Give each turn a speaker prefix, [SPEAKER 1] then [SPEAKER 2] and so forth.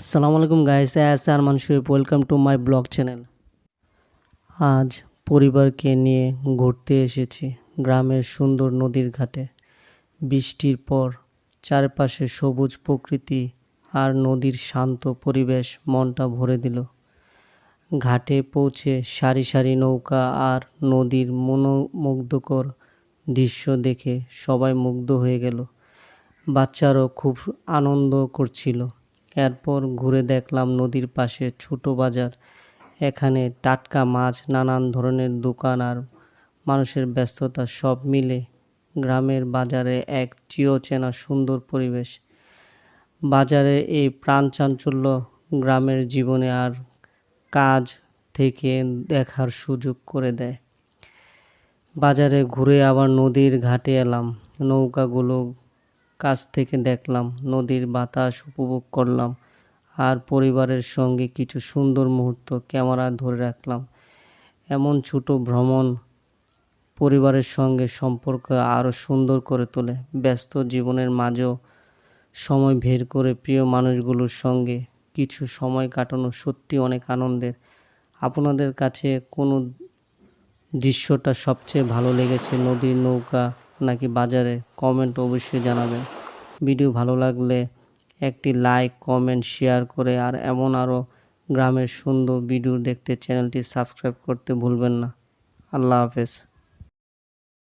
[SPEAKER 1] আসসালামু আলাইকুম guys, Arman Sharif, welcome to my blog channel. আজ পরিবারকে নিয়ে ঘুরতে এসেছি গ্রামের সুন্দর নদীর ঘাটে। বৃষ্টির পর চারপাশে সবুজ প্রকৃতি আর নদীর শান্ত পরিবেশ মনটা ভরে দিল। ঘাটে পৌঁছে সারি সারি নৌকা আর নদীর মনোমুগ্ধকর দৃশ্য দেখে সবাই মুগ্ধ হয়ে গেল। বাচ্চারাও খুব আনন্দ করছিল। এরপর ঘুরে দেখলাম নদীর পাশে ছোট বাজার। এখানে টাটকা মাছ, নানান ধরনের দোকান আর মানুষের ব্যস্ততা সব মিলে গ্রামের বাজারে এক চিরচেনা সুন্দর পরিবেশ। বাজারে এই প্রাণচাঞ্চল্য গ্রামের জীবনে আর কাজ থেকে দেখার সুযোগ করে দেয়। বাজারে ঘুরে আবার নদীর ঘাটে এলাম, নৌকাগুলো কাছ থেকে দেখলাম, নদীর বাতাস উপভোগ করলাম আর পরিবারের সঙ্গে কিছু সুন্দর মুহূর্ত ক্যামেরা ধরে রাখলাম। এমন ছোট ভ্রমণ পরিবারের সঙ্গে সম্পর্ক আরও সুন্দর করে তোলে। ব্যস্ত জীবনের মাঝেও সময় বের করে প্রিয় মানুষগুলোর সঙ্গে কিছু সময় কাটানো সত্যি অনেক আনন্দের। আপনাদের কাছে কোনো দৃশ্যটা সবচেয়ে ভালো লেগেছে, নদীর নৌকা নাকি বাজারে? কমেন্ট অবশ্যই জানাবেন। ভিডিও ভালো লাগলে একটি লাইক, কমেন্ট, শেয়ার করে আর এমন আরও গ্রামের সুন্দর ভিডিও দেখতে চ্যানেলটি সাবস্ক্রাইব করতে ভুলবেন না। আল্লাহ হাফেজ।